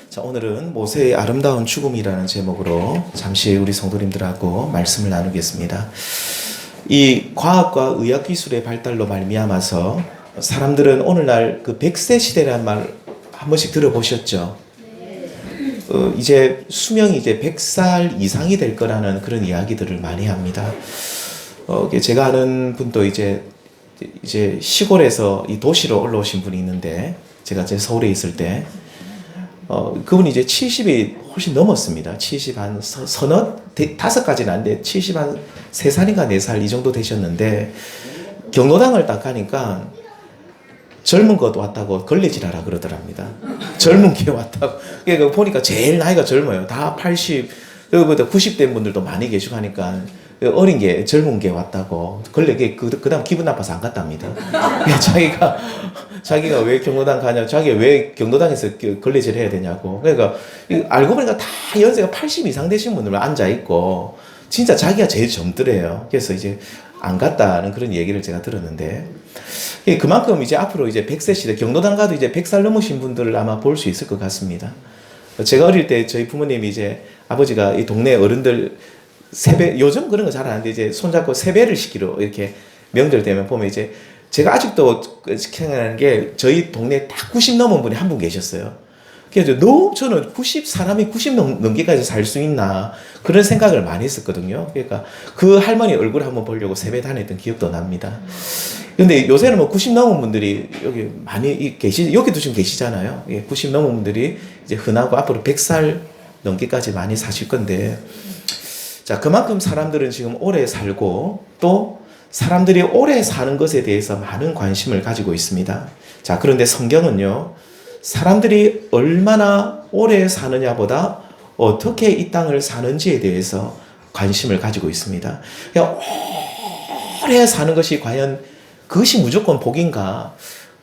자, 오늘은 모세의 아름다운 죽음이라는 제목으로 잠시 우리 성도님들하고 말씀을 나누겠습니다. 이 과학과 의학 기술의 발달로 말미암아서 사람들은 오늘날 그 100세 시대라는 말 한 번씩 들어보셨죠? 이제 수명이 이제 100살 이상이 될 거라는 그런 이야기들을 많이 합니다. 제가 아는 분도 이제 시골에서 이 도시로 올라오신 분이 있는데, 제가 서울에 있을 때 그분이 이제 70이 훨씬 넘었습니다. 70 한 서너 다섯 가지는 안 돼. 70 한 3살인가 4살 이 정도 되셨는데, 경로당을 딱 가니까 젊은 것 왔다고 걸레질하라 그러더랍니다. 젊은 게 왔다고. 그러니까 보니까 제일 나이가 젊어요. 다 80, 여기보다 90 된 분들도 많이 계시고 하니까 어린 게, 젊은 게 왔다고. 그 다음 기분 나빠서 안 갔답니다. 자기가 왜 경로당 가냐, 자기가 왜 경로당에서 걸레질 해야 되냐고. 그러니까 알고 보니까 다 연세가 80 이상 되신 분들만 앉아있고, 진짜 자기가 제일 젊더래요. 그래서 이제 안 갔다는 그런 얘기를 제가 들었는데, 그만큼 이제 앞으로 이제 100세 시대, 경로당 가도 이제 100살 넘으신 분들을 아마 볼 수 있을 것 같습니다. 제가 어릴 때 저희 부모님이 이제 아버지가 이 동네 어른들 세배, 요즘 그런 거 잘 안 하는데 이제 손잡고 세배를 시키러 이렇게 명절 되면 보면 이제 제가 아직도 생각나는 게 저희 동네에 딱 90 넘은 분이 한 분 계셨어요. 그래서 저는 사람이 90 넘게까지 살 수 있나 그런 생각을 많이 했었거든요. 그러니까 그 할머니 얼굴 한번 보려고 세배 다녔던 기억도 납니다. 근데 요새는 뭐 90 넘은 분들이 여기 많이 여기도 지금 계시잖아요. 90 넘은 분들이 이제 흔하고 앞으로 100살 넘게까지 많이 사실 건데, 자, 그만큼 사람들은 지금 오래 살고 또 사람들이 오래 사는 것에 대해서 많은 관심을 가지고 있습니다. 자, 그런데 성경은요, 사람들이 얼마나 오래 사느냐보다 어떻게 이 땅을 사는지에 대해서 관심을 가지고 있습니다. 그냥 오래 사는 것이 과연 그것이 무조건 복인가?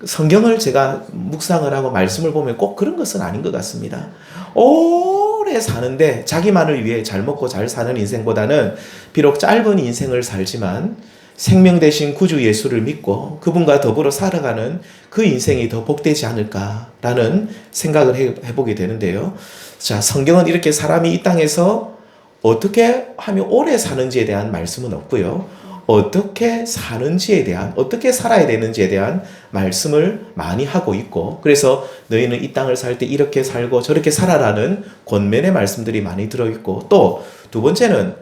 성경을 제가 묵상을 하고 말씀을 보면 꼭 그런 것은 아닌 것 같습니다. 오래 사는데 자기만을 위해 잘 먹고 잘 사는 인생보다는 비록 짧은 인생을 살지만 생명 대신 구주 예수를 믿고 그분과 더불어 살아가는 그 인생이 더 복되지 않을까라는 생각을 해보게 되는데요. 자, 성경은 이렇게 사람이 이 땅에서 어떻게 하면 오래 사는지에 대한 말씀은 없고요. 어떻게 사는지에 대한, 어떻게 살아야 되는지에 대한 말씀을 많이 하고 있고, 그래서 너희는 이 땅을 살 때 이렇게 살고 저렇게 살아라는 권면의 말씀들이 많이 들어있고, 또 두 번째는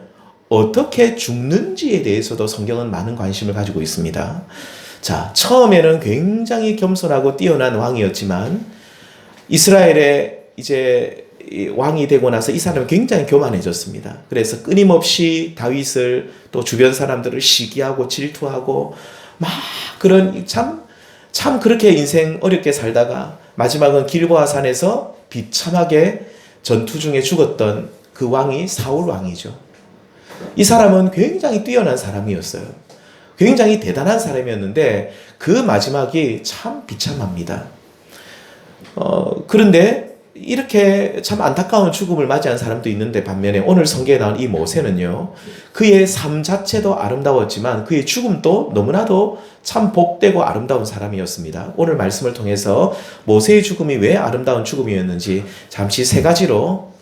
어떻게 죽는지에 대해서도 성경은 많은 관심을 가지고 있습니다. 자, 처음에는 굉장히 겸손하고 뛰어난 왕이었지만 이스라엘의 이제 왕이 되고 나서 이 사람이 굉장히 교만해졌습니다. 그래서 끊임없이 다윗을 또 주변 사람들을 시기하고 질투하고 막 그런 참 그렇게 인생 어렵게 살다가 마지막은 길보아 산에서 비참하게 전투 중에 죽었던 그 왕이 사울 왕이죠. 이 사람은 굉장히 뛰어난 사람이었어요. 굉장히 대단한 사람이었는데 그 마지막이 참 비참합니다. 그런데 이렇게 참 안타까운 죽음을 맞이한 사람도 있는데, 반면에 오늘 성경에 나온 이 모세는요, 그의 삶 자체도 아름다웠지만 그의 죽음도 너무나도 참 복되고 아름다운 사람이었습니다. 오늘 말씀을 통해서 모세의 죽음이 왜 아름다운 죽음이었는지 잠시 세 가지로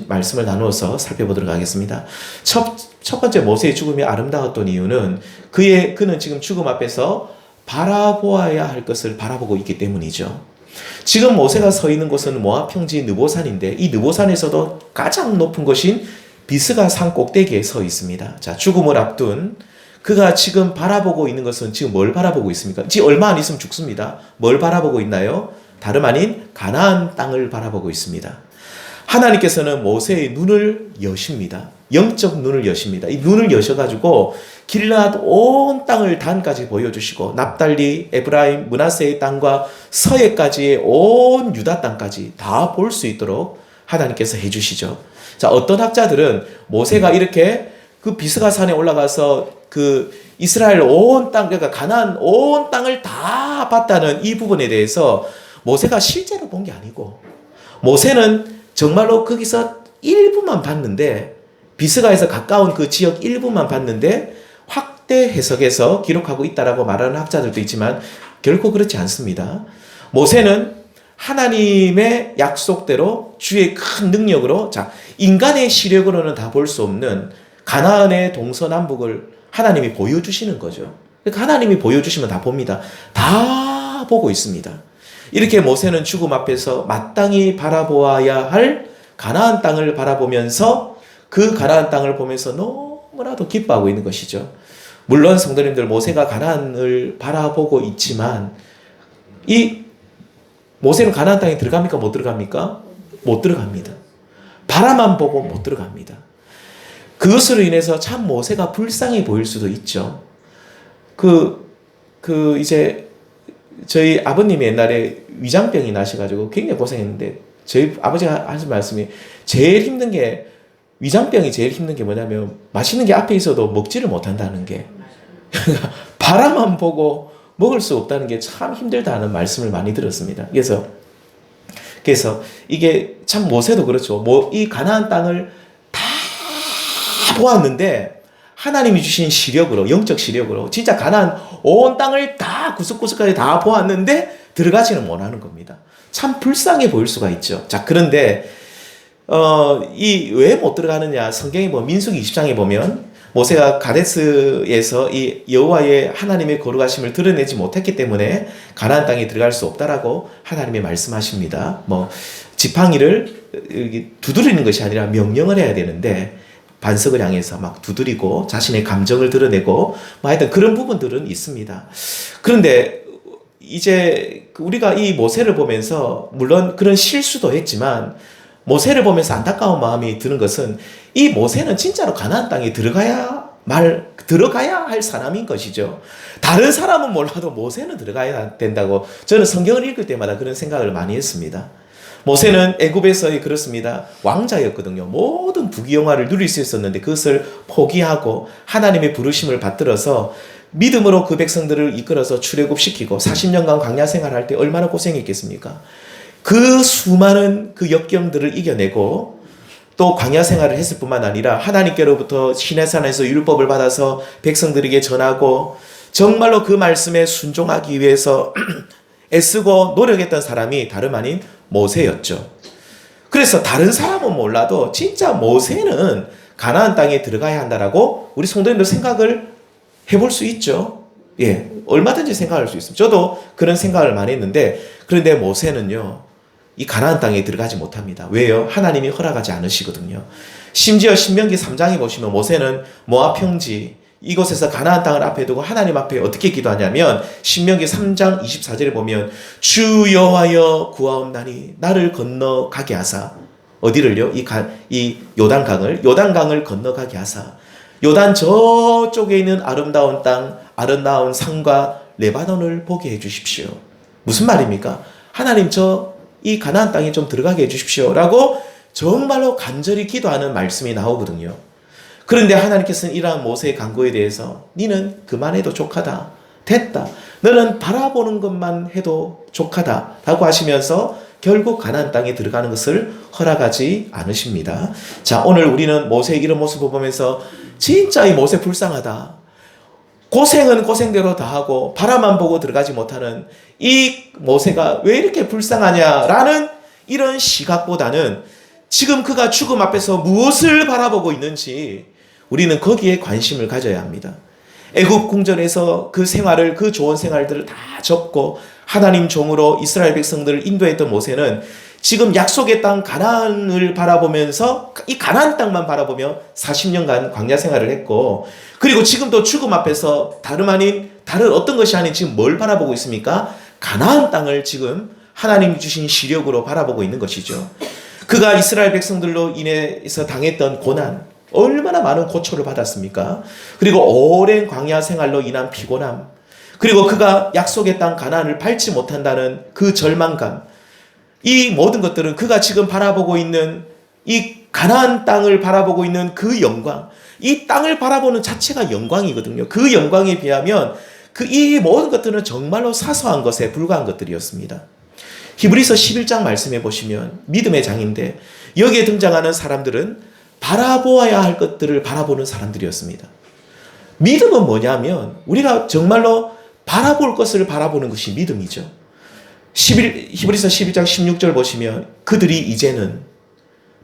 말씀을 나누어서 살펴보도록 하겠습니다. 첫 번째, 모세의 죽음이 아름다웠던 이유는 그는 지금 죽음 앞에서 바라보아야 할 것을 바라보고 있기 때문이죠. 지금 모세가 서 있는 곳은 모압 평지 느보산인데, 이 느보산에서도 가장 높은 곳인 비스가 산 꼭대기에 서 있습니다. 자, 죽음을 앞둔 그가 지금 바라보고 있는 것은 지금 뭘 바라보고 있습니까? 지금 얼마 안 있으면 죽습니다. 뭘 바라보고 있나요? 다름 아닌 가나안 땅을 바라보고 있습니다. 하나님께서는 모세의 눈을 여십니다. 영적 눈을 여십니다. 이 눈을 여셔가지고 길앗 온 땅을 단까지 보여주시고, 납달리, 에브라임, 므낫세의 땅과 서해까지의 온 유다 땅까지 다 볼 수 있도록 하나님께서 해주시죠. 자, 어떤 학자들은 모세가 이렇게 그 비스가 산에 올라가서 그 이스라엘 온 땅, 그러니까 가나안 온 땅을 다 봤다는 이 부분에 대해서 모세가 실제로 본 게 아니고, 모세는 정말로 거기서 일부만 봤는데, 비스가에서 가까운 그 지역 일부만 봤는데 확대 해석해서 기록하고 있다라고 말하는 학자들도 있지만 결코 그렇지 않습니다. 모세는 하나님의 약속대로 주의 큰 능력으로, 자, 인간의 시력으로는 다 볼 수 없는 가나안의 동서남북을 하나님이 보여주시는 거죠. 그러니까 하나님이 보여주시면 다 봅니다. 다 보고 있습니다. 이렇게 모세는 죽음 앞에서 마땅히 바라보아야 할 가나안 땅을 바라보면서 그 가나안 땅을 보면서 너무나도 기뻐하고 있는 것이죠. 물론 성도님들, 모세가 가나안을 바라보고 있지만 이 모세는 가나안 땅에 들어갑니까? 못 들어갑니까? 못 들어갑니다. 바라만 보고 못 들어갑니다. 그것으로 인해서 참 모세가 불쌍해 보일 수도 있죠. 이제 저희 아버님이 옛날에 위장병이 나셔가지고 굉장히 고생했는데, 저희 아버지가 하신 말씀이 제일 힘든 게, 위장병이 제일 힘든 게 뭐냐면 맛있는 게 앞에 있어도 먹지를 못한다는 게, 바라만 보고 먹을 수 없다는 게 참 힘들다는 말씀을 많이 들었습니다. 그래서 이게 참 모세도 그렇죠. 이 가나안 땅을 다 보았는데 하나님이 주신 시력으로, 영적 시력으로 진짜 가나안 온 땅을 다 구석구석까지 다 보았는데 들어가지는 못하는 겁니다. 참 불쌍해 보일 수가 있죠. 자, 그런데 왜 못 들어가느냐? 성경에 보면 민수기 20장에 보면 모세가 가데스에서 이 여호와의 하나님의 거룩하심을 드러내지 못했기 때문에 가나안 땅에 들어갈 수 없다라고 하나님이 말씀하십니다. 지팡이를 두드리는 것이 아니라 명령을 해야 되는데 반석을 향해서 막 두드리고 자신의 감정을 드러내고 하여튼 그런 부분들은 있습니다. 그런데 이제 우리가 이 모세를 보면서 물론 그런 실수도 했지만 모세를 보면서 안타까운 마음이 드는 것은 이 모세는 진짜로 가나안 땅에 들어가야 할 사람인 것이죠. 다른 사람은 몰라도 모세는 들어가야 된다고 저는 성경을 읽을 때마다 그런 생각을 많이 했습니다. 모세는 애굽에서 그렇습니다. 왕자였거든요. 모든 부귀영화를 누릴 수 있었는데 그것을 포기하고 하나님의 부르심을 받들어서 믿음으로 그 백성들을 이끌어서 출애굽시키고 40년간 광야 생활할 때 얼마나 고생했겠습니까? 그 수많은 그 역경들을 이겨내고 또 광야 생활을 했을 뿐만 아니라 하나님께로부터 시내산에서 율법을 받아서 백성들에게 전하고 정말로 그 말씀에 순종하기 위해서 애쓰고 노력했던 사람이 다름 아닌 모세였죠. 그래서 다른 사람은 몰라도 진짜 모세는 가나안 땅에 들어가야 한다라고 우리 성도님들 생각을 해볼 수 있죠. 예, 얼마든지 생각할 수 있습니다. 저도 그런 생각을 많이 했는데, 그런데 모세는요, 이 가나안 땅에 들어가지 못합니다. 왜요? 하나님이 허락하지 않으시거든요. 심지어 신명기 3장에 보시면 모세는 모압 평지 이곳에서 가나안 땅을 앞에 두고 하나님 앞에 어떻게 기도하냐면 신명기 3장 24절에 보면 주 여호와여 구하옵나니 나를 건너가게 하사, 어디를요? 이 요단강을 건너가게 하사 요단 저쪽에 있는 아름다운 땅, 아름다운 산과 레바논을 보게 해 주십시오. 무슨 말입니까? 하나님 이 가나안 땅에 좀 들어가게 해 주십시오 라고 정말로 간절히 기도하는 말씀이 나오거든요. 그런데 하나님께서는 이러한 모세의 간구에 대해서 니는 그만해도 족하다, 됐다, 너는 바라보는 것만 해도 족하다 라고 하시면서 결국 가나안 땅에 들어가는 것을 허락하지 않으십니다. 자, 오늘 우리는 모세의 이런 모습을 보면서 진짜 이 모세 불쌍하다, 고생은 고생대로 다 하고 바라만 보고 들어가지 못하는 이 모세가 왜 이렇게 불쌍하냐라는 이런 시각보다는 지금 그가 죽음 앞에서 무엇을 바라보고 있는지 우리는 거기에 관심을 가져야 합니다. 애굽 궁전에서 그 생활을, 그 좋은 생활들을 다 접고 하나님 종으로 이스라엘 백성들을 인도했던 모세는 지금 약속의 땅 가나안을 바라보면서 이 가나안 땅만 바라보며 40년간 광야 생활을 했고, 그리고 지금도 죽음 앞에서 다름 아닌 다른 어떤 것이 아닌 지금 뭘 바라보고 있습니까? 가나안 땅을 지금 하나님이 주신 시력으로 바라보고 있는 것이죠. 그가 이스라엘 백성들로 인해서 당했던 고난, 얼마나 많은 고초를 받았습니까? 그리고 오랜 광야 생활로 인한 피곤함, 그리고 그가 약속의 땅 가나안을 밟지 못한다는 그 절망감, 이 모든 것들은 그가 지금 바라보고 있는 이 가나안 땅을 바라보고 있는 그 영광, 이 땅을 바라보는 자체가 영광이거든요. 그 영광에 비하면 이 모든 것들은 정말로 사소한 것에 불과한 것들이었습니다. 히브리서 11장 말씀해 보시면 믿음의 장인데 여기에 등장하는 사람들은 바라보아야 할 것들을 바라보는 사람들이었습니다. 믿음은 뭐냐면 우리가 정말로 바라볼 것을 바라보는 것이 믿음이죠. 히브리서 11장 16절 보시면 그들이 이제는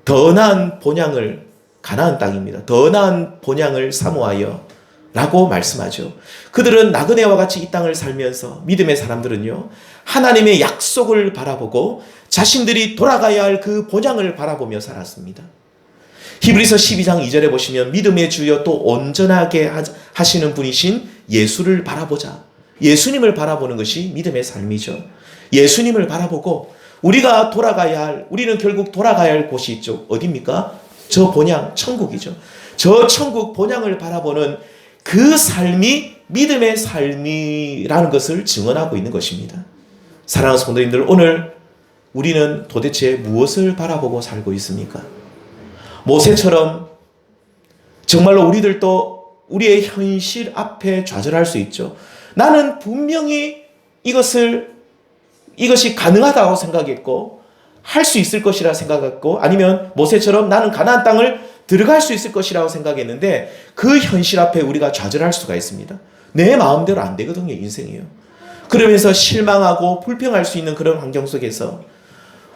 더 나은 본향을, 가나안 땅입니다, 더 나은 본향을 사모하여 라고 말씀하죠. 그들은 나그네와 같이 이 땅을 살면서, 믿음의 사람들은요, 하나님의 약속을 바라보고 자신들이 돌아가야 할 그 본향을 바라보며 살았습니다. 히브리서 12장 2절에 보시면 믿음의 주여 또 온전하게 하시는 분이신 예수를 바라보자. 예수님을 바라보는 것이 믿음의 삶이죠. 예수님을 바라보고 우리가 돌아가야 할, 우리는 결국 돌아가야 할 곳이 있죠. 어디입니까? 저 본향, 천국이죠. 저 천국 본향을 바라보는 그 삶이 믿음의 삶이라는 것을 증언하고 있는 것입니다. 사랑하는 성도님들, 오늘 우리는 도대체 무엇을 바라보고 살고 있습니까? 모세처럼 정말로 우리들도 우리의 현실 앞에 좌절할 수 있죠. 나는 분명히 이것이 가능하다고 생각했고 할 수 있을 것이라 생각했고, 아니면 모세처럼 나는 가나안 땅을 들어갈 수 있을 것이라고 생각했는데 그 현실 앞에 우리가 좌절할 수가 있습니다. 내 마음대로 안 되거든요, 인생이요. 그러면서 실망하고 불평할 수 있는 그런 환경 속에서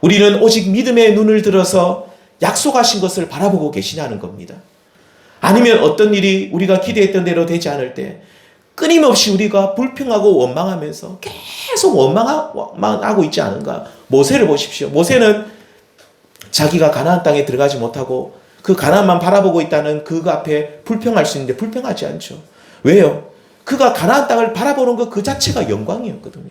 우리는 오직 믿음의 눈을 들어서 약속하신 것을 바라보고 계시냐는 겁니다. 아니면 어떤 일이 우리가 기대했던 대로 되지 않을 때 끊임없이 우리가 불평하고 원망하면서 계속 원망하고 있지 않은가? 모세를 보십시오. 모세는 자기가 가나안 땅에 들어가지 못하고 그 가나안만 바라보고 있다는 그 앞에 불평할 수 있는데 불평하지 않죠. 왜요? 그가 가나안 땅을 바라보는 것 그 자체가 영광이었거든요.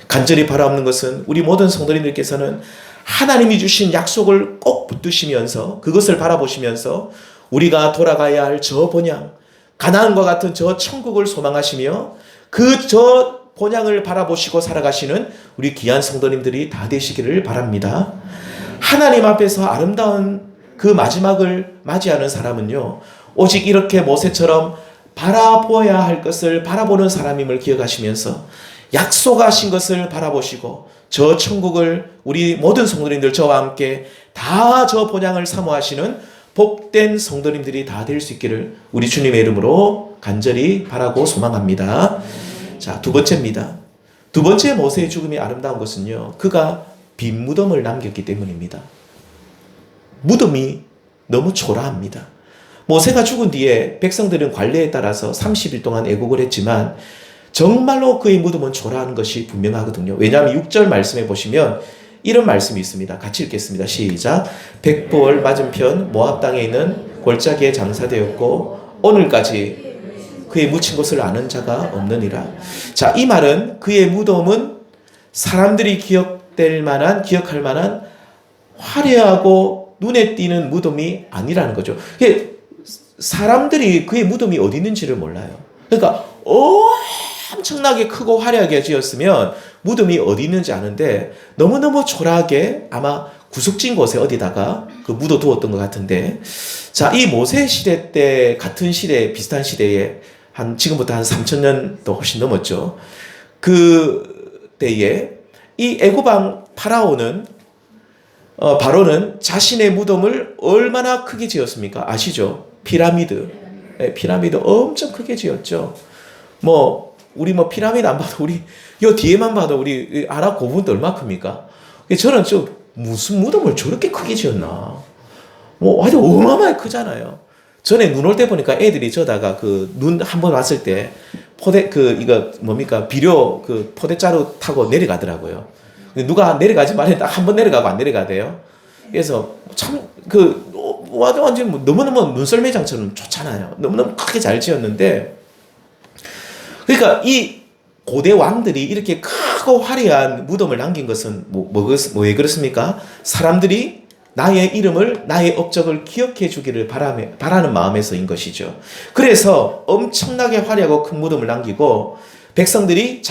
간절히 바라옵는 것은 우리 모든 성도님들께서는 하나님이 주신 약속을 꼭 붙드시면서 그것을 바라보시면서 우리가 돌아가야 할 저 본향, 가나안과 같은 저 천국을 소망하시며 그 저 본향을 바라보시고 살아가시는 우리 귀한 성도님들이 다 되시기를 바랍니다. 하나님 앞에서 아름다운 그 마지막을 맞이하는 사람은요, 오직 이렇게 모세처럼 바라보아야 할 것을 바라보는 사람임을 기억하시면서 약속하신 것을 바라보시고 저 천국을 우리 모든 성도님들 저와 함께 다 저 본향을 사모하시는 복된 성도님들이 다 될 수 있기를 우리 주님의 이름으로 간절히 바라고 소망합니다. 자, 두 번째입니다. 두 번째 모세의 죽음이 아름다운 것은요, 그가 빈 무덤을 남겼기 때문입니다. 무덤이 너무 초라합니다. 모세가 죽은 뒤에 백성들은 관례에 따라서 30일 동안 애국을 했지만 정말로 그의 무덤은 초라한 것이 분명하거든요. 왜냐하면 6절 말씀에 보시면 이런 말씀이 있습니다. 같이 읽겠습니다. 시작. 백부월 맞은편 모압 땅에 있는 골짜기에 장사되었고 오늘까지 그의 묻힌 곳을 아는 자가 없느니라. 자, 이 말은 그의 무덤은 사람들이 기억할 만한 화려하고 눈에 띄는 무덤이 아니라는 거죠. 사람들이 그의 무덤이 어디 있는지를 몰라요. 그러니까 엄청나게 크고 화려하게 지었으면 무덤이 어디 있는지 아는데 너무너무 초라하게 아마 구석진 곳에 어디다가 그 묻어두었던 것 같은데, 자, 이 모세 시대 때 같은 시대, 비슷한 시대에 지금부터 한 3,000년도 훨씬 넘었죠. 그 때에 이 애굽왕 바로는 자신의 무덤을 얼마나 크게 지었습니까? 아시죠? 피라미드. 피라미드 엄청 크게 지었죠. 우리 피라미드 안 봐도 요 뒤에만 봐도 우리 아랍 고분도 얼마 큽니까? 저는 무슨 무덤을 저렇게 크게 지었나? 아주 어마어마하게 크잖아요. 전에 눈 올 때 보니까 애들이 저다가 눈 한 번 왔을 때 비료 포대자루 타고 내려가더라고요. 누가 내려가지 말해 딱 한 번 내려가고 안 내려가대요. 그래서 완전 너무너무 눈썰매장처럼 좋잖아요. 너무너무 크게 잘 지었는데, 그러니까 이 고대 왕들이 이렇게 크고 화려한 무덤을 남긴 것은 왜 그렇습니까? 사람들이 나의 이름을, 나의 업적을 기억해 주기를 바라는 마음에서인 것이죠. 그래서 엄청나게 화려하고 큰 무덤을 남기고 백성들이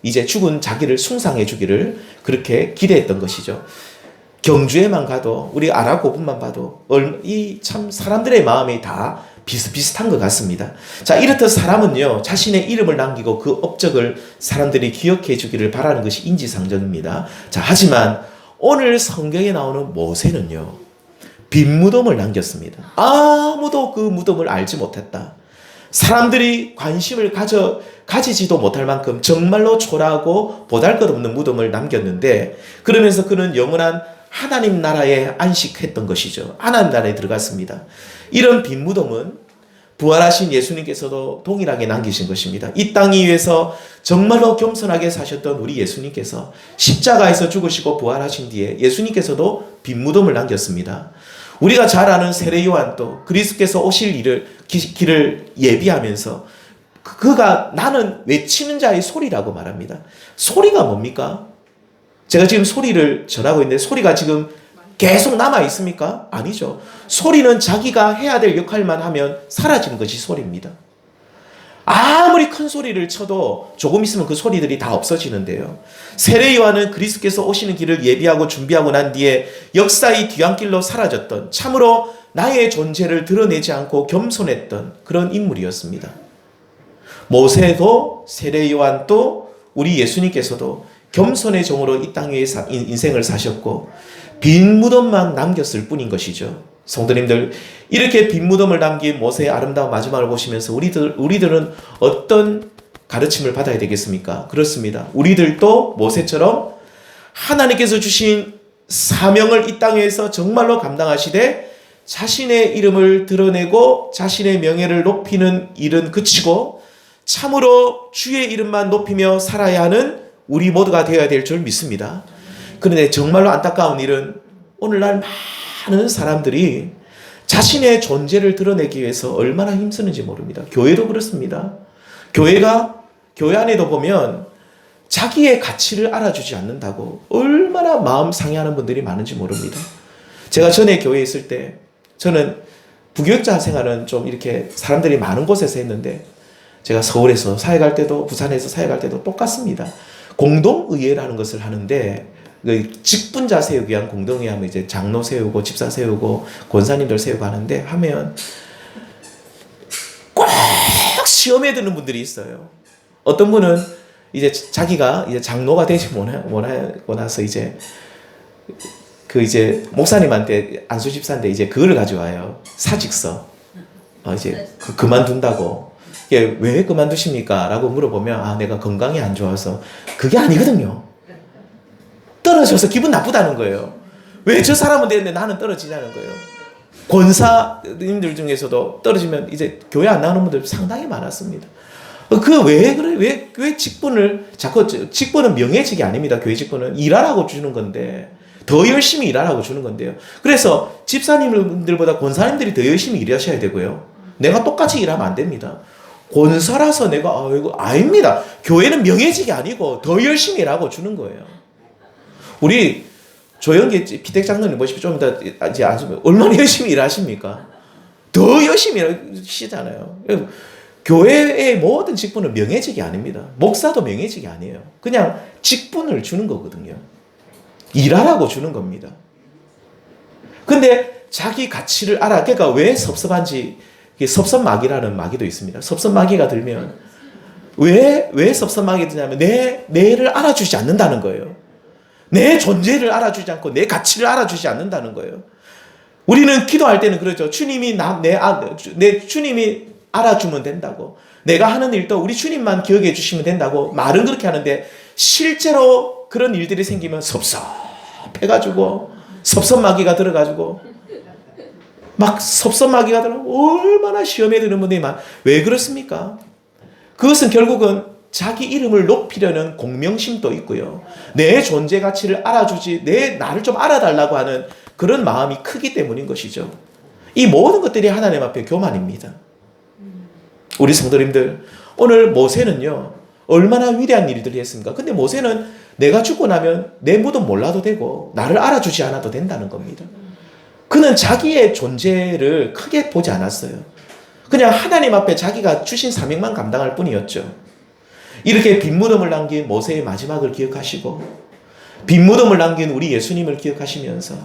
이제 죽은 자기를 숭상해 주기를 그렇게 기대했던 것이죠. 경주에만 가도, 우리 아랍 고분만 봐도 이 참 사람들의 마음이 다 비슷비슷한 것 같습니다. 자, 이렇듯 사람은요, 자신의 이름을 남기고 그 업적을 사람들이 기억해 주기를 바라는 것이 인지상정입니다. 자, 하지만 오늘 성경에 나오는 모세는요, 빈 무덤을 남겼습니다. 아무도 그 무덤을 알지 못했다. 사람들이 관심을 가지지도 못할 만큼 정말로 초라하고 보잘것없는 무덤을 남겼는데, 그러면서 그는 영원한 하나님 나라에 안식했던 것이죠. 하나님 나라에 들어갔습니다. 이런 빈 무덤은 부활하신 예수님께서도 동일하게 남기신 것입니다. 이 땅 위에서 정말로 겸손하게 사셨던 우리 예수님께서 십자가에서 죽으시고 부활하신 뒤에 예수님께서도 빈 무덤을 남겼습니다. 우리가 잘 아는 세례 요한도 그리스도께서 오실 길을 예비하면서 그가 나는 외치는 자의 소리라고 말합니다. 소리가 뭡니까? 제가 지금 소리를 전하고 있는데 소리가 지금 계속 남아 있습니까? 아니죠. 소리는 자기가 해야 될 역할만 하면 사라지는 것이 소리입니다. 아무리 큰 소리를 쳐도 조금 있으면 그 소리들이 다 없어지는데요. 세례 요한은 그리스도께서 오시는 길을 예비하고 준비하고 난 뒤에 역사의 뒤안길로 사라졌던, 참으로 나의 존재를 드러내지 않고 겸손했던 그런 인물이었습니다. 모세도 세례 요한도 우리 예수님께서도 겸손의 종으로 이 땅 위에 인생을 사셨고 빈 무덤만 남겼을 뿐인 것이죠. 성도님들, 이렇게 빈 무덤을 남긴 모세의 아름다운 마지막을 보시면서 우리들은 어떤 가르침을 받아야 되겠습니까? 그렇습니다. 우리들도 모세처럼 하나님께서 주신 사명을 이 땅에서 정말로 감당하시되 자신의 이름을 드러내고 자신의 명예를 높이는 일은 그치고 참으로 주의 이름만 높이며 살아야 하는 우리 모두가 되어야 될 줄 믿습니다. 그런데 정말로 안타까운 일은 오늘날 많은 사람들이 자신의 존재를 드러내기 위해서 얼마나 힘쓰는지 모릅니다. 교회도 그렇습니다. 교회 안에도 보면 자기의 가치를 알아주지 않는다고 얼마나 마음 상해하는 분들이 많은지 모릅니다. 제가 전에 교회에 있을 때 저는 부교육자 생활은 좀 이렇게 사람들이 많은 곳에서 했는데 제가 서울에서 사회 갈 때도 부산에서 사회 갈 때도 똑같습니다. 공동의회라는 것을 하는데 직분자 세우기 위한 공동회의 하면 이제 장로 세우고 집사 세우고 권사님들 세우고 하는데 하면 꼭 시험에 드는 분들이 있어요. 어떤 분은 이제 자기가 이제 장로가 되지 못하고 나서 이제 목사님한테 안수 집사인데 이제 그거를 가져와요. 사직서. 이제 그만둔다고. 왜 그만두십니까? 라고 물어보면 내가 건강이 안 좋아서. 그게 아니거든요. 떨어져서 기분 나쁘다는 거예요. 왜 저 사람은 되는데 나는 떨어지냐는 거예요. 권사님들 중에서도 떨어지면 이제 교회 안 나오는 분들 상당히 많았습니다. 왜 그래? 왜 직분을 직분은 명예직이 아닙니다. 교회 직분은 일하라고 주는 건데 더 열심히 일하라고 주는 건데요. 그래서 집사님들보다 권사님들이 더 열심히 일하셔야 되고요. 내가 똑같이 일하면 안 됩니다. 권사라서 내가 이거 아닙니다. 교회는 명예직이 아니고 더 열심히 일하고 주는 거예요. 우리 조영기 피택 장로님 보십시오. 좀 이따 이제 아시면 얼마나 열심히 일하십니까? 더 열심히 일하시잖아요. 교회의 모든 직분은 명예직이 아닙니다. 목사도 명예직이 아니에요. 그냥 직분을 주는 거거든요. 일하라고 주는 겁니다. 근데 자기 가치를 알아. 그러니까 왜 섭섭한지, 섭섭마귀라는 마귀도 있습니다. 섭섭마귀가 들면 왜 섭섭마귀가 드냐면 내를 알아주지 않는다는 거예요. 내 존재를 알아주지 않고 내 가치를 알아주지 않는다는 거예요. 우리는 기도할 때는 그러죠. 주님이 주님이 알아주면 된다고. 내가 하는 일도 우리 주님만 기억해 주시면 된다고 말은 그렇게 하는데 실제로 그런 일들이 생기면 섭섭해가지고 섭섭마귀가 들어가지고 막 섭섭마귀가 들어가고 얼마나 시험에 드는 분들이 왜 그렇습니까? 그것은 결국은 자기 이름을 높이려는 공명심도 있고요. 내 존재 가치를 알아주지 나를 좀 알아달라고 하는 그런 마음이 크기 때문인 것이죠. 이 모든 것들이 하나님 앞에 교만입니다. 우리 성도님들, 오늘 모세는요 얼마나 위대한 일들이 했습니까? 근데 모세는 내가 죽고 나면 내 무덤 몰라도 되고 나를 알아주지 않아도 된다는 겁니다. 그는 자기의 존재를 크게 보지 않았어요. 그냥 하나님 앞에 자기가 주신 사명만 감당할 뿐이었죠. 이렇게 빈 무덤을 남긴 모세의 마지막을 기억하시고 빈 무덤을 남긴 우리 예수님을 기억하시면서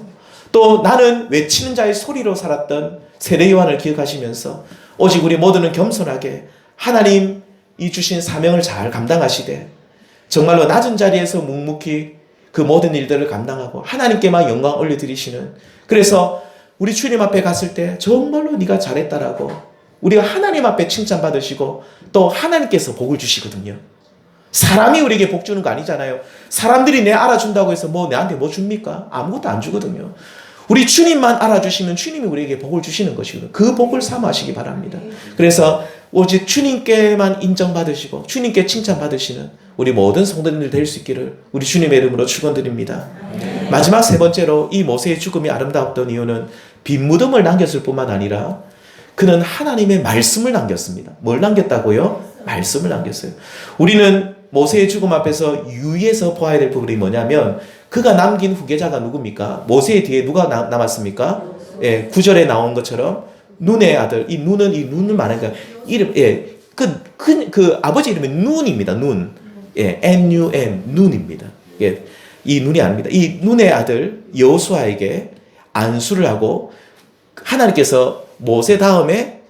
또 나는 외치는 자의 소리로 살았던 세례 요한을 기억하시면서 오직 우리 모두는 겸손하게 하나님이 주신 사명을 잘 감당하시되 정말로 낮은 자리에서 묵묵히 그 모든 일들을 감당하고 하나님께만 영광 올려드리시는, 그래서 우리 주님 앞에 갔을 때 정말로 네가 잘했다라고 우리가 하나님 앞에 칭찬받으시고 또 하나님께서 복을 주시거든요. 사람이 우리에게 복 주는 거 아니잖아요. 사람들이 내 알아준다고 해서 뭐 내한테 뭐 줍니까? 아무것도 안 주거든요. 우리 주님만 알아주시면 주님이 우리에게 복을 주시는 것이거든요. 그 복을 사모하시기 바랍니다. 그래서 오직 주님께만 인정받으시고 주님께 칭찬받으시는 우리 모든 성도님들 될 수 있기를 우리 주님의 이름으로 축원드립니다. 마지막 세 번째로 이 모세의 죽음이 아름다웠던 이유는 빈무덤을 남겼을 뿐만 아니라 그는 하나님의 말씀을 남겼습니다. 뭘 남겼다고요? 말씀을 남겼어요. 우리는 모세의 죽음 앞에서 유의해서 보아야 될 부분이 뭐냐면 그가 남긴 후계자가 누굽니까? 모세의 뒤에 누가 남았습니까? 예, 9절에 나온 것처럼 눈의 아들, 이 눈을 말하니까 이름, 예, 그 아버지 이름이 눈입니다. 눈. 예, N-U-N, 눈입니다. 예, 이 눈이 아닙니다. 이 눈의 아들 여호수아에게 안수를 하고 하나님께서 모세 다음에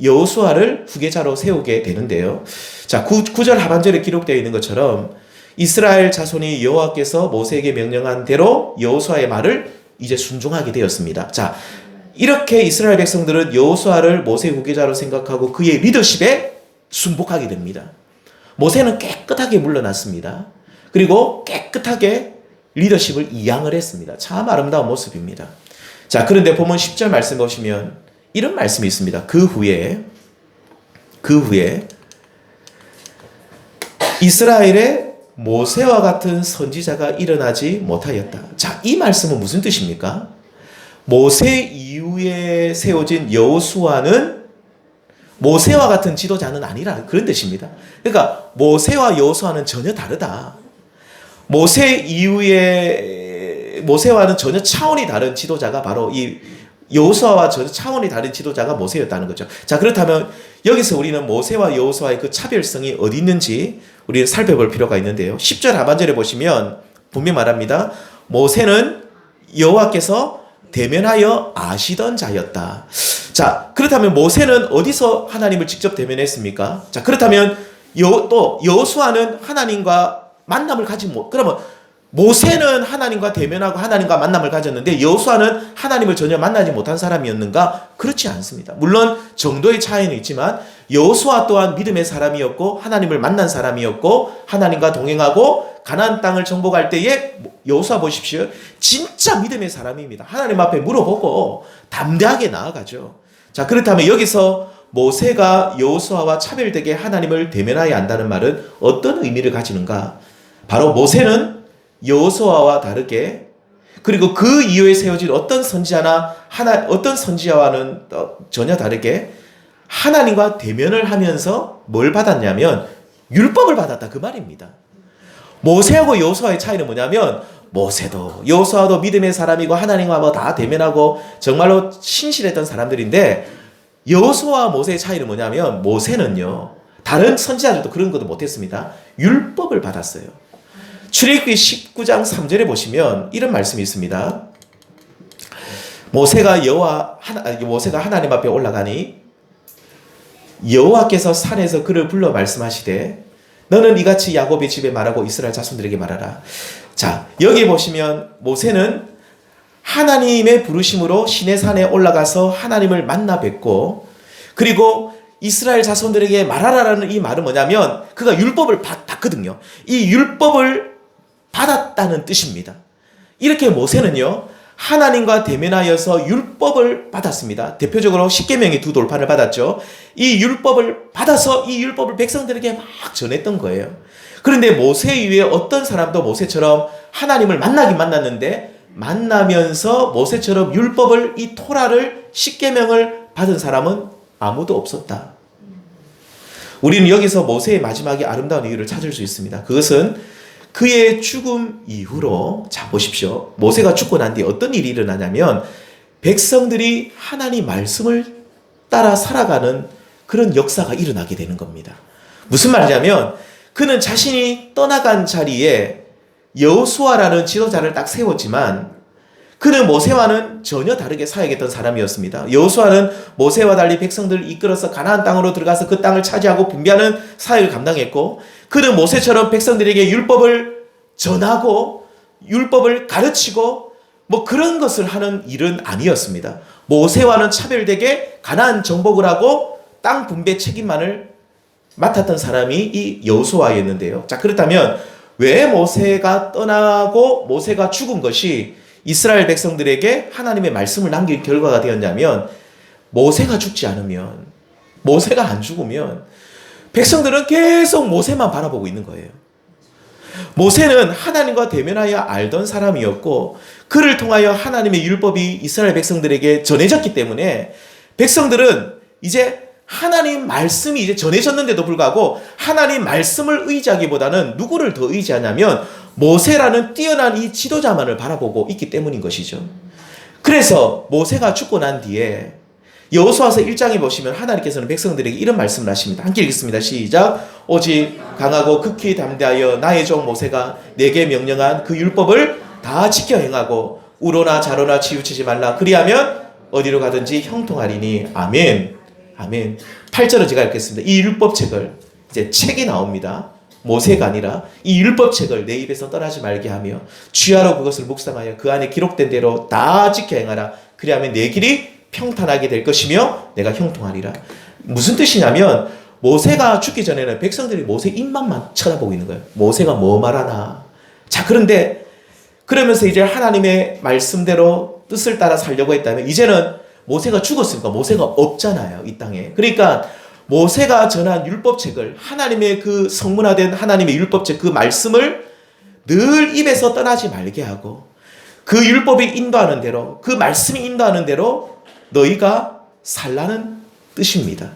여호수아를 후계자로 세우게 되는데요. 자, 9절 하반절에 기록되어 있는 것처럼 이스라엘 자손이 여호와께서 모세에게 명령한 대로 여호수아의 말을 이제 순종하게 되었습니다. 자, 이렇게 이스라엘 백성들은 여호수아를 모세 후계자로 생각하고 그의 리더십에 순복하게 됩니다. 모세는 깨끗하게 물러났습니다. 그리고 깨끗하게 리더십을 이양을 했습니다. 참 아름다운 모습입니다. 자, 그런데 보면 10절 말씀 보시면 이런 말씀이 있습니다. 그 후에 이스라엘에 모세와 같은 선지자가 일어나지 못하였다. 자, 이 말씀은 무슨 뜻입니까? 모세 이후에 세워진 여호수아는 모세와 같은 지도자는 아니라 그런 뜻입니다. 그러니까 모세와 여호수아는 전혀 다르다. 모세 이후에 모세와는 전혀 차원이 다른 지도자가 바로 이 여호수아와 전혀 차원이 다른 지도자가 모세였다는 거죠. 자, 그렇다면 여기서 우리는 모세와 여호수아의 그 차별성이 어디 있는지 우리는 살펴볼 필요가 있는데요. 10절 하반절에 보시면 분명 말합니다. 모세는 여호와께서 대면하여 아시던 자였다. 자, 그렇다면 모세는 어디서 하나님을 직접 대면했습니까? 자, 그렇다면 또 여호수아는 하나님과 만남을 가지 그러면 모세는 하나님과 대면하고 하나님과 만남을 가졌는데 여호수아는 하나님을 전혀 만나지 못한 사람이었는가? 그렇지 않습니다. 물론 정도의 차이는 있지만 여호수아 또한 믿음의 사람이었고 하나님을 만난 사람이었고 하나님과 동행하고 가나안 땅을 정복할 때에 여호수아 보십시오. 진짜 믿음의 사람입니다. 하나님 앞에 물어보고 담대하게 나아가죠. 자, 그렇다면 여기서 모세가 여호수아와 차별되게 하나님을 대면하여야 한다는 말은 어떤 의미를 가지는가? 바로 모세는 여호수아와 다르게 그리고 그 이후에 세워진 어떤 선지자와는 전혀 다르게 하나님과 대면을 하면서 뭘 받았냐면 율법을 받았다 그 말입니다. 모세하고 여호수아의 차이는 뭐냐면 모세도 여호수아도 믿음의 사람이고 하나님과 다 대면하고 정말로 신실했던 사람들인데 여호수아와 모세의 차이는 뭐냐면 모세는요 다른 선지자들도 그런 것도 못했습니다. 율법을 받았어요. 출애굽기 19장 3절에 보시면 이런 말씀이 있습니다. 모세가 하나님 앞에 올라가니 여호와께서 산에서 그를 불러 말씀하시되 너는 이같이 야곱의 집에 말하고 이스라엘 자손들에게 말하라. 자, 여기 보시면 모세는 하나님의 부르심으로 시내산에 올라가서 하나님을 만나 뵙고 그리고 이스라엘 자손들에게 말하라라는 이 말은 뭐냐면 그가 율법을 받거든요. 이 율법을 받았다는 뜻입니다. 이렇게 모세는요 하나님과 대면하여서 율법을 받았습니다. 대표적으로 십계명의 두 돌판을 받았죠. 이 율법을 받아서 이 율법을 백성들에게 막 전했던 거예요. 그런데 모세 이후에 어떤 사람도 모세처럼 하나님을 만나긴 만났는데 만나면서 모세처럼 율법을 이 토라를 십계명을 받은 사람은 아무도 없었다. 우리는 여기서 모세의 마지막에 아름다운 이유를 찾을 수 있습니다. 그것은 그의 죽음 이후로 자 보십시오. 모세가 죽고 난 뒤에 어떤 일이 일어나냐면 백성들이 하나님 말씀을 따라 살아가는 그런 역사가 일어나게 되는 겁니다. 무슨 말이냐면 그는 자신이 떠나간 자리에 여호수아라는 지도자를 딱 세웠지만 그는 모세와는 전혀 다르게 사역했던 사람이었습니다. 여호수아는 모세와 달리 백성들을 이끌어서 가나안 땅으로 들어가서 그 땅을 차지하고 분배하는 사역을 감당했고 그는 모세처럼 백성들에게 율법을 전하고 율법을 가르치고 뭐 그런 것을 하는 일은 아니었습니다. 모세와는 차별되게 가나안 정복을 하고 땅 분배 책임만을 맡았던 사람이 이 여호수아였는데요. 자, 그렇다면 왜 모세가 떠나고 모세가 죽은 것이 이스라엘 백성들에게 하나님의 말씀을 남길 결과가 되었냐면, 모세가 죽지 않으면, 모세가 안 죽으면 백성들은 계속 모세만 바라보고 있는 거예요. 모세는 하나님과 대면하여 알던 사람이었고, 그를 통하여 하나님의 율법이 이스라엘 백성들에게 전해졌기 때문에 백성들은 이제 하나님 말씀이 이제 전해졌는데도 불구하고 하나님 말씀을 의지하기보다는 누구를 더 의지하냐면 모세라는 뛰어난 이 지도자만을 바라보고 있기 때문인 것이죠. 그래서 모세가 죽고 난 뒤에 여호수아서 1장에 보시면 하나님께서는 백성들에게 이런 말씀을 하십니다. 함께 읽겠습니다. 시작. 오직 강하고 극히 담대하여 나의 종 모세가 내게 명령한 그 율법을 다 지켜 행하고 우로나 자로나 치우치지 말라. 그리하면 어디로 가든지 형통하리니. 아멘. 아멘. 8절은 제가 읽겠습니다. 이 율법책을, 이제 책이 나옵니다. 모세가 아니라 이 율법책을 내 입에서 떠나지 말게 하며 주야로 그것을 묵상하여 그 안에 기록된 대로 다 지켜 행하라. 그리하면 내 길이 평탄하게 될 것이며 내가 형통하리라. 무슨 뜻이냐면 모세가 죽기 전에는 백성들이 모세 입만만 쳐다보고 있는 거예요. 모세가 뭐 말하나. 자, 그런데 그러면서 이제 하나님의 말씀대로 뜻을 따라 살려고 했다면 이제는 모세가 죽었으니까 모세가 없잖아요, 이 땅에. 그러니까 모세가 전한 율법책을, 하나님의 그 성문화된 하나님의 율법책, 그 말씀을 늘 입에서 떠나지 말게 하고 그 율법이 인도하는 대로, 그 말씀이 인도하는 대로 너희가 살라는 뜻입니다.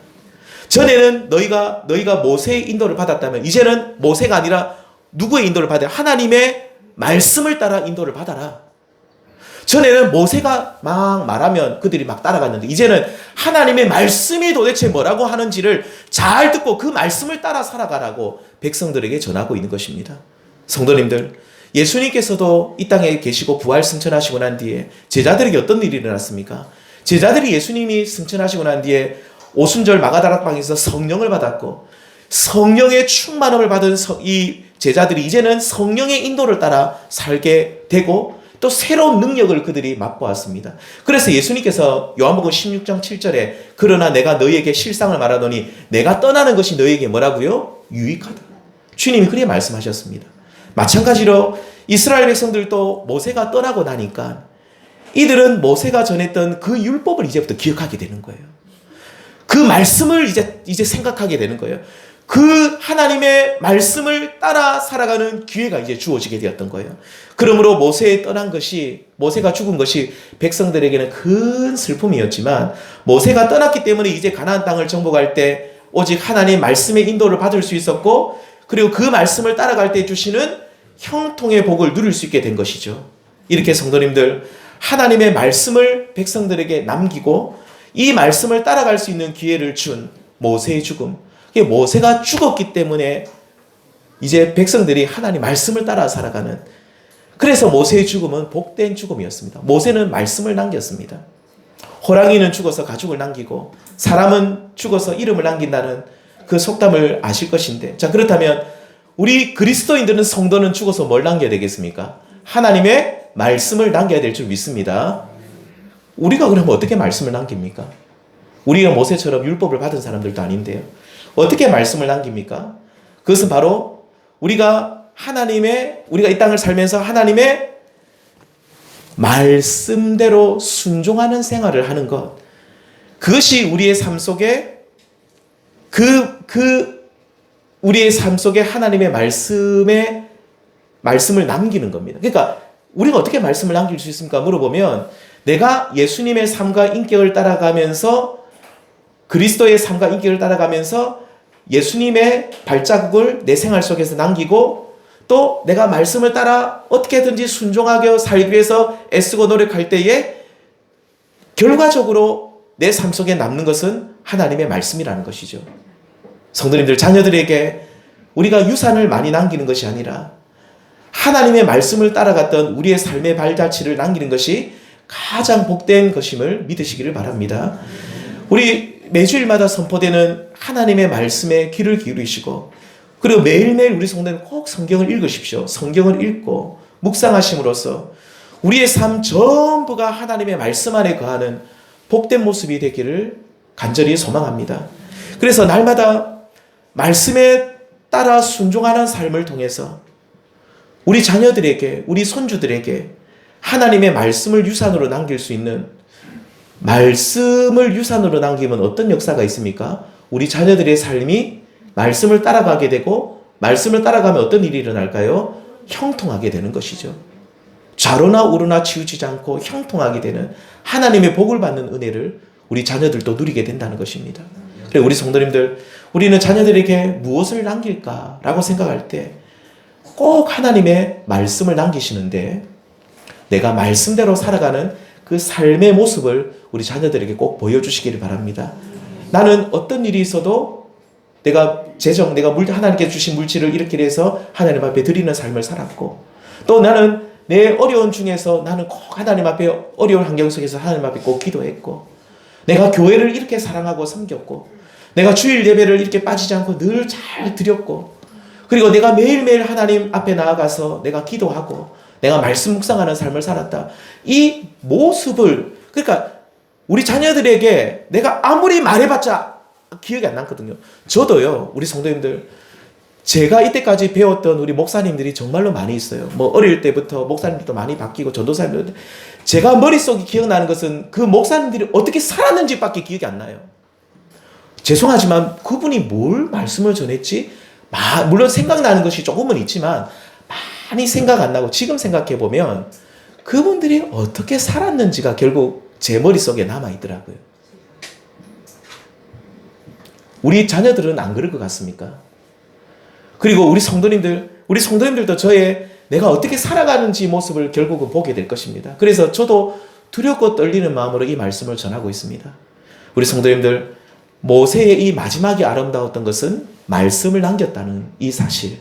전에는 너희가 모세의 인도를 받았다면 이제는 모세가 아니라 누구의 인도를 받아야? 하나님의 말씀을 따라 인도를 받아라. 전에는 모세가 막 말하면 그들이 막 따라갔는데 이제는 하나님의 말씀이 도대체 뭐라고 하는지를 잘 듣고 그 말씀을 따라 살아가라고 백성들에게 전하고 있는 것입니다. 성도님들, 예수님께서도 이 땅에 계시고 부활 승천하시고 난 뒤에 제자들에게 어떤 일이 일어났습니까? 제자들이 예수님이 승천하시고 난 뒤에 오순절 마가다락방에서 성령을 받았고 성령의 충만함을 받은 이 제자들이 이제는 성령의 인도를 따라 살게 되고 또 새로운 능력을 그들이 맛보았습니다. 그래서 예수님께서 요한복음 16장 7절에 그러나 내가 너희에게 실상을 말하노니 내가 떠나는 것이 너희에게 뭐라고요? 유익하다. 주님이 그렇게 말씀하셨습니다. 마찬가지로 이스라엘 백성들도 모세가 떠나고 나니까 이들은 모세가 전했던 그 율법을 이제부터 기억하게 되는 거예요. 그 말씀을 이제 생각하게 되는 거예요. 그 하나님의 말씀을 따라 살아가는 기회가 이제 주어지게 되었던 거예요. 그러므로 모세가 죽은 것이 백성들에게는 큰 슬픔이었지만 모세가 떠났기 때문에 이제 가나안 땅을 정복할 때 오직 하나님의 말씀의 인도를 받을 수 있었고 그리고 그 말씀을 따라갈 때 주시는 형통의 복을 누릴 수 있게 된 것이죠. 이렇게 성도님들, 하나님의 말씀을 백성들에게 남기고 이 말씀을 따라갈 수 있는 기회를 준 모세의 죽음. 모세가 죽었기 때문에 이제 백성들이 하나님 말씀을 따라 살아가는, 그래서 모세의 죽음은 복된 죽음이었습니다. 모세는 말씀을 남겼습니다. 호랑이는 죽어서 가죽을 남기고 사람은 죽어서 이름을 남긴다는 그 속담을 아실 것인데, 자, 그렇다면 우리 그리스도인들은, 성도는 죽어서 뭘 남겨야 되겠습니까? 하나님의 말씀을 남겨야 될 줄 믿습니다. 우리가 그러면 어떻게 말씀을 남깁니까? 우리가 모세처럼 율법을 받은 사람들도 아닌데요. 어떻게 말씀을 남깁니까? 그것은 바로 우리가 이 땅을 살면서 하나님의 말씀대로 순종하는 생활을 하는 것. 그것이 우리의 삶 속에 우리의 삶 속에 하나님의 말씀을 남기는 겁니다. 그러니까 우리가 어떻게 말씀을 남길 수 있습니까? 물어보면 내가 예수님의 삶과 인격을 따라가면서, 그리스도의 삶과 인격을 따라가면서 예수님의 발자국을 내 생활 속에서 남기고, 또 내가 말씀을 따라 어떻게든지 순종하게 살기 위해서 애쓰고 노력할 때에 결과적으로 내 삶 속에 남는 것은 하나님의 말씀이라는 것이죠. 성도님들, 자녀들에게 우리가 유산을 많이 남기는 것이 아니라 하나님의 말씀을 따라갔던 우리의 삶의 발자취를 남기는 것이 가장 복된 것임을 믿으시기를 바랍니다. 우리 매주일마다 선포되는 하나님의 말씀에 귀를 기울이시고, 그리고 매일매일 우리 성도는 꼭 성경을 읽으십시오. 성경을 읽고 묵상하심으로써 우리의 삶 전부가 하나님의 말씀 안에 거하는 복된 모습이 되기를 간절히 소망합니다. 그래서 날마다 말씀에 따라 순종하는 삶을 통해서 우리 자녀들에게, 우리 손주들에게 하나님의 말씀을 유산으로 남길 수 있는, 말씀을 유산으로 남기면 어떤 역사가 있습니까? 우리 자녀들의 삶이 말씀을 따라가게 되고, 말씀을 따라가면 어떤 일이 일어날까요? 형통하게 되는 것이죠. 좌로나 우로나 치우치지 않고 형통하게 되는 하나님의 복을 받는 은혜를 우리 자녀들도 누리게 된다는 것입니다. 그래, 우리 성도님들, 우리는 자녀들에게 무엇을 남길까라고 생각할 때 꼭 하나님의 말씀을 남기시는데, 내가 말씀대로 살아가는 그 삶의 모습을 우리 자녀들에게 꼭 보여주시기를 바랍니다. 나는 어떤 일이 있어도 내가 하나님께 주신 물질을 이렇게 해서 하나님 앞에 드리는 삶을 살았고, 또 나는 내 어려운 중에서 나는 꼭 하나님 앞에, 어려운 환경 속에서 하나님 앞에 꼭 기도했고, 내가 교회를 이렇게 사랑하고 섬겼고, 내가 주일 예배를 이렇게 빠지지 않고 늘 잘 드렸고, 그리고 내가 매일매일 하나님 앞에 나아가서 내가 기도하고 내가 말씀 묵상하는 삶을 살았다. 이 모습을, 그러니까 우리 자녀들에게 내가 아무리 말해봤자 기억이 안 남거든요. 저도요, 우리 성도님들, 제가 이때까지 배웠던 우리 목사님들이 정말로 많이 있어요. 뭐 어릴 때부터 목사님들도 많이 바뀌고 전도사님들도, 제가 머릿속에 기억나는 것은 그 목사님들이 어떻게 살았는지밖에 기억이 안 나요. 죄송하지만 그분이 뭘 말씀을 전했지? 물론 생각나는 것이 조금은 있지만 많이 생각 안 나고, 지금 생각해보면 그분들이 어떻게 살았는지가 결국 제 머릿속에 남아있더라고요. 우리 자녀들은 안 그럴 것 같습니까? 그리고 우리 성도님들도 내가 어떻게 살아가는지 모습을 결국은 보게 될 것입니다. 그래서 저도 두렵고 떨리는 마음으로 이 말씀을 전하고 있습니다. 우리 성도님들, 모세의 이 마지막이 아름다웠던 것은 말씀을 남겼다는 이 사실.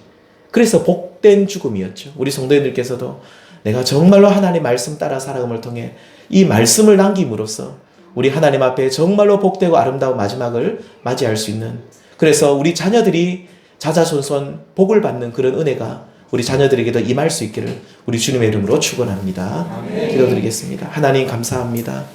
그래서 복된 죽음이었죠. 우리 성도님들께서도 내가 정말로 하나님 말씀 따라 살아감을 통해 이 말씀을 남김으로써 우리 하나님 앞에 정말로 복되고 아름다운 마지막을 맞이할 수 있는, 그래서 우리 자녀들이 자자손손 복을 받는 그런 은혜가 우리 자녀들에게도 임할 수 있기를 우리 주님의 이름으로 축원합니다. 기도드리겠습니다. 하나님 감사합니다.